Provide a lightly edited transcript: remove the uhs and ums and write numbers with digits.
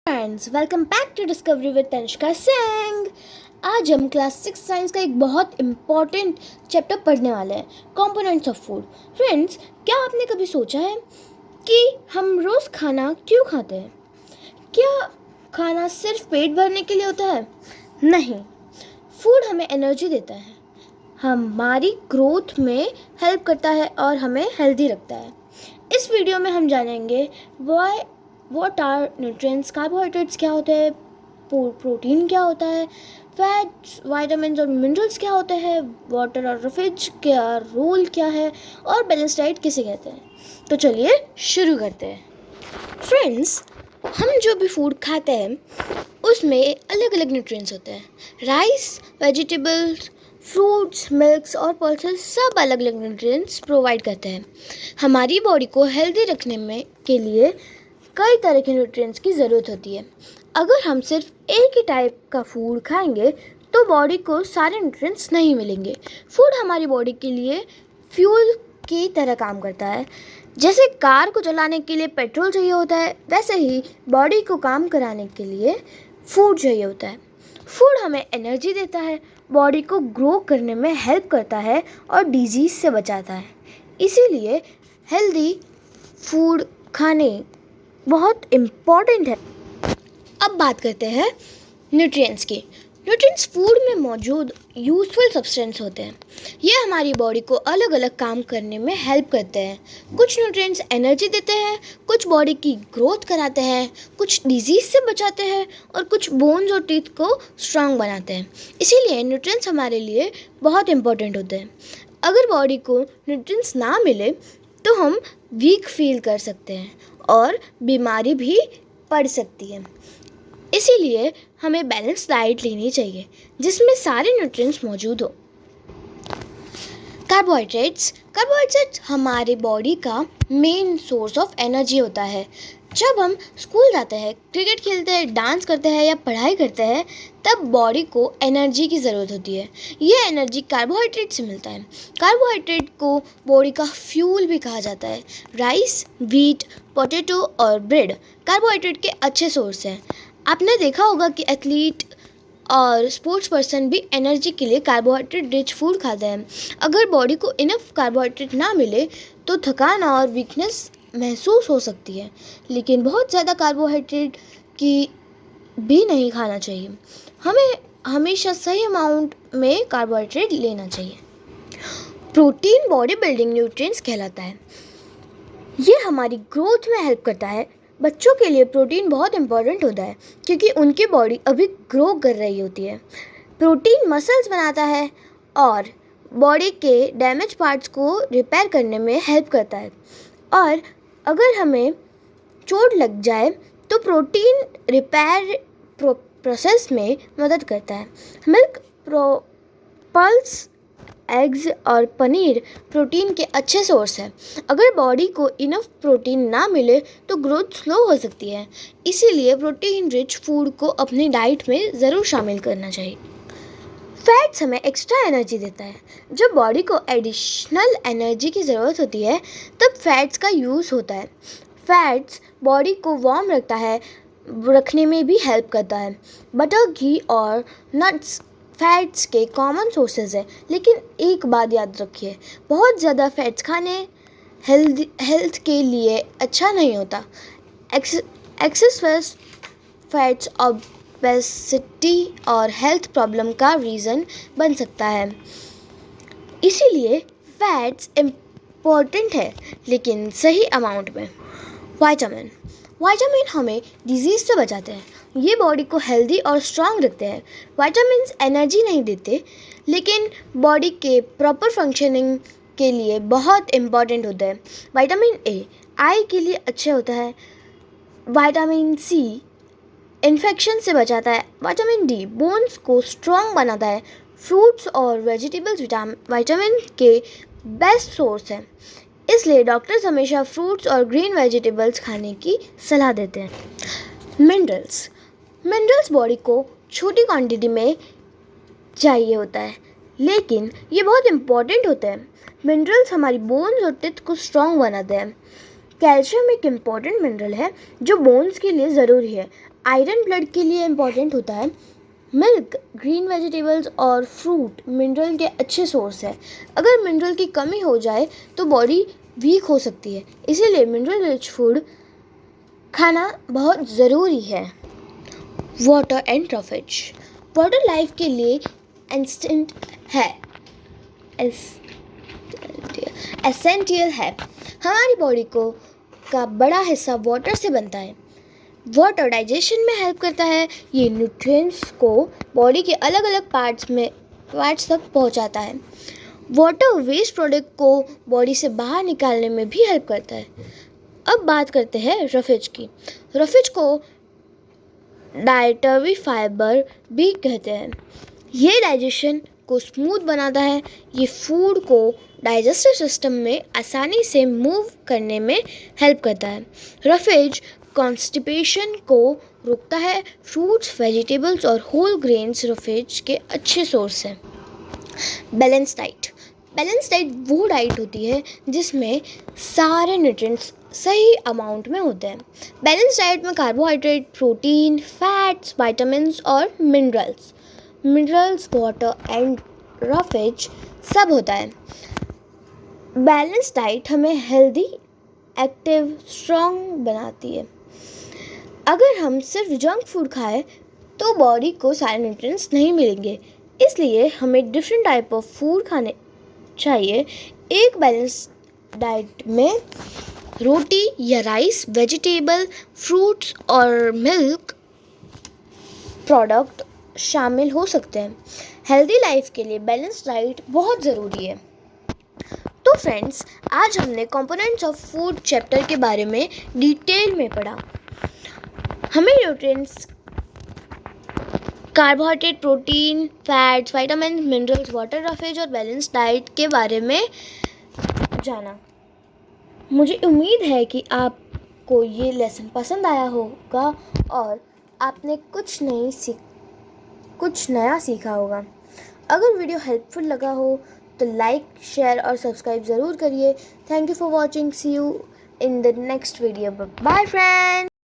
Friends, welcome back to Discovery with Tanishka Singh. आज हम class 6 science का एक बहुत इम्पॉर्टेंट चैप्टर पढ़ने वाले हैं, कंपोनेंट्स ऑफ फूड। फ्रेंड्स, क्या आपने कभी सोचा है कि हम रोज़ खाना क्यों खाते हैं? क्या खाना सिर्फ पेट भरने के लिए होता है? नहीं, फूड हमें एनर्जी देता है, हमारी ग्रोथ में हेल्प करता है और हमें हेल्दी रखता है। इस वीडियो में हम जानेंगे व्हाट आर न्यूट्रिएंट्स, कार्बोहाइड्रेट्स क्या होते हैं, प्रोटीन क्या होता है, फैट्स, विटामिन्स और मिनरल्स क्या होते हैं, वाटर और फिश का रोल क्या है और बैलेंस डाइट किसे कहते हैं। तो चलिए शुरू करते हैं। फ्रेंड्स, हम जो भी फूड खाते हैं उसमें अलग अलग न्यूट्रिएंट्स होते हैं। राइस, वेजिटेबल्स, फ्रूट्स, मिल्क्स और पल्सेस सब अलग अलग न्यूट्रिएंट्स प्रोवाइड करते हैं। हमारी बॉडी को हेल्दी रखने में के लिए कई तरह के न्यूट्रिएंट्स की ज़रूरत होती है। अगर हम सिर्फ एक ही टाइप का फूड खाएंगे तो बॉडी को सारे न्यूट्रिएंट्स नहीं मिलेंगे। फूड हमारी बॉडी के लिए फ्यूल की तरह काम करता है। जैसे कार को चलाने के लिए पेट्रोल चाहिए होता है, वैसे ही बॉडी को काम कराने के लिए फूड चाहिए होता है। फूड हमें एनर्जी देता है, बॉडी को ग्रो करने में हेल्प करता है और डिजीज़ से बचाता है। इसीलिए हेल्दी फूड खाने बहुत इम्पॉर्टेंट है। अब बात करते हैं न्यूट्रिएंट्स की। न्यूट्रिएंट्स फूड में मौजूद यूजफुल सब्सटेंस होते हैं। ये हमारी बॉडी को अलग अलग काम करने में हेल्प करते हैं। कुछ न्यूट्रिएंट्स एनर्जी देते हैं, कुछ बॉडी की ग्रोथ कराते हैं, कुछ डिजीज़ से बचाते हैं और कुछ बोन्स और टीथ को स्ट्रांग बनाते हैं। इसीलिए न्यूट्रिएंट्स हमारे लिए बहुत इम्पॉर्टेंट होते हैं। अगर बॉडी को न्यूट्रिएंट्स ना मिले तो हम वीक फील कर सकते हैं और बीमारी भी पड़ सकती है। इसीलिए हमें बैलेंस डाइट लेनी चाहिए जिसमें सारे न्यूट्रिएंट्स मौजूद हो। कार्बोहाइड्रेट्स हमारे बॉडी का मेन सोर्स ऑफ एनर्जी होता है। जब हम स्कूल जाते हैं, क्रिकेट खेलते हैं, डांस करते हैं या पढ़ाई करते हैं, तब बॉडी को एनर्जी की ज़रूरत होती है। ये एनर्जी कार्बोहाइड्रेट से मिलता है। कार्बोहाइड्रेट को बॉडी का फ्यूल भी कहा जाता है। राइस, व्हीट, पोटैटो और ब्रेड कार्बोहाइड्रेट के अच्छे सोर्स हैं। आपने देखा होगा कि एथलीट और स्पोर्ट्स पर्सन भी एनर्जी के लिए कार्बोहाइड्रेट रिच फूड खाते हैं। अगर बॉडी को इनफ कार्बोहाइड्रेट ना मिले तो थकान और वीकनेस महसूस हो सकती है। लेकिन बहुत ज़्यादा कार्बोहाइड्रेट की भी नहीं खाना चाहिए। हमें हमेशा सही अमाउंट में कार्बोहाइड्रेट लेना चाहिए। प्रोटीन बॉडी बिल्डिंग न्यूट्रिएंट्स कहलाता है। ये हमारी ग्रोथ में हेल्प करता है। बच्चों के लिए प्रोटीन बहुत इंपॉर्टेंट होता है क्योंकि उनकी बॉडी अभी ग्रो कर रही होती है। प्रोटीन मसल्स बनाता है और बॉडी के डैमेज पार्ट्स को रिपेयर करने में हेल्प करता है। और अगर हमें चोट लग जाए तो प्रोटीन रिपेयर प्रोसेस में मदद करता है। मिल्क, पल्स, एग्स और पनीर प्रोटीन के अच्छे सोर्स हैं। अगर बॉडी को इनफ प्रोटीन ना मिले तो ग्रोथ स्लो हो सकती है। इसीलिए प्रोटीन रिच फूड को अपनी डाइट में ज़रूर शामिल करना चाहिए। फैट्स हमें एक्स्ट्रा एनर्जी देता है। जब बॉडी को एडिशनल एनर्जी की ज़रूरत होती है तब फैट्स का यूज़ होता है। फैट्स बॉडी को वार्म रखने में भी हेल्प करता है। बटर, घी और नट्स फैट्स के कॉमन सोर्सेज है। लेकिन एक बात याद रखिए, बहुत ज़्यादा फैट्स खाने हेल्थ के लिए अच्छा नहीं होता। एक्सेस फैट्स ओबेसिटी और हेल्थ प्रॉब्लम का रीज़न बन सकता है। इसीलिए फैट्स इम्पोर्टेंट है, लेकिन सही अमाउंट में। विटामिन हमें डिजीज़ से बचाते हैं। ये बॉडी को हेल्दी और स्ट्रांग रखते हैं। विटामिन्स एनर्जी नहीं देते, लेकिन बॉडी के प्रॉपर फंक्शनिंग के लिए बहुत इम्पॉर्टेंट होता है। विटामिन ए आई के लिए अच्छा होता है। विटामिन सी इन्फेक्शन से बचाता है। विटामिन डी बोन्स को स्ट्रांग बनाता है। फ्रूट्स और वेजिटेबल्स विटामिन के बेस्ट सोर्स हैं। इसलिए डॉक्टर्स हमेशा फ्रूट्स और ग्रीन वेजिटेबल्स खाने की सलाह देते हैं। मिनरल्स बॉडी को छोटी क्वांटिटी में चाहिए होता है, लेकिन ये बहुत इम्पॉर्टेंट होता है। मिनरल्स हमारी बोन्स और टीथ को स्ट्रांग बनाते हैं। कैल्शियम एक इम्पॉर्टेंट मिनरल है जो बोन्स के लिए ज़रूरी है। आयरन ब्लड के लिए इम्पॉर्टेंट होता है। मिल्क, ग्रीन वेजिटेबल्स और फ्रूट मिनरल के अच्छे सोर्स है। अगर मिनरल की कमी हो जाए तो बॉडी वीक हो सकती है, इसीलिए मिनरल रिच फूड खाना बहुत ज़रूरी है। Water and roughage. Water life के लिए इंस्टेंट है, एसेंशियल है। हमारी बॉडी को का बड़ा हिस्सा वाटर से बनता है। वाटर डाइजेशन में हेल्प करता है। ये न्यूट्रिएंट्स को बॉडी के अलग अलग पार्ट्स तक पहुंचाता है। वाटर वेस्ट प्रोडक्ट को बॉडी से बाहर निकालने में भी हेल्प करता है। अब बात करते हैं रफेज की। रफेज को डाइटरी फाइबर भी कहते हैं। ये डाइजेशन को स्मूथ बनाता है। ये फूड को डाइजेस्टिव सिस्टम में आसानी से मूव करने में हेल्प करता है। रफेज कॉन्स्टिपेशन को रोकता है। फ्रूट्स, वेजिटेबल्स और होल ग्रेन्स रफेज के अच्छे सोर्स हैं। Balance diet. बैलेंस डाइट वो डाइट होती है जिसमें सारे न्यूट्रिएंट्स सही अमाउंट में होते हैं। बैलेंस डाइट में कार्बोहाइड्रेट, प्रोटीन, फैट्स, विटामिन्स और मिनरल्स, वाटर एंड रफेज सब होता है। बैलेंस डाइट हमें हेल्दी, एक्टिव, स्ट्रॉन्ग बनाती है। अगर हम सिर्फ जंक फूड खाएं तो बॉडी को सारे न्यूट्रिएंट्स नहीं मिलेंगे, इसलिए हमें डिफरेंट टाइप ऑफ फूड खाने चाहिए। एक बैलेंस डाइट में रोटी या राइस, वेजिटेबल, फ्रूट्स और मिल्क प्रोडक्ट शामिल हो सकते हैं। हेल्दी लाइफ के लिए बैलेंस डाइट बहुत ज़रूरी है। तो फ्रेंड्स, आज हमने कंपोनेंट्स ऑफ फूड चैप्टर के बारे में डिटेल में पढ़ा। हमें nutrients, carbohydrate, protein, fats, vitamin, minerals, water, roughage और बैलेंस डाइट के बारे में जाना। मुझे उम्मीद है कि आपको ये लेसन पसंद आया होगा और आपने कुछ नया सीखा होगा। अगर वीडियो हेल्पफुल लगा हो तो लाइक, शेयर और सब्सक्राइब ज़रूर करिए। Thank you for watching. See you in the next video. Bye friends.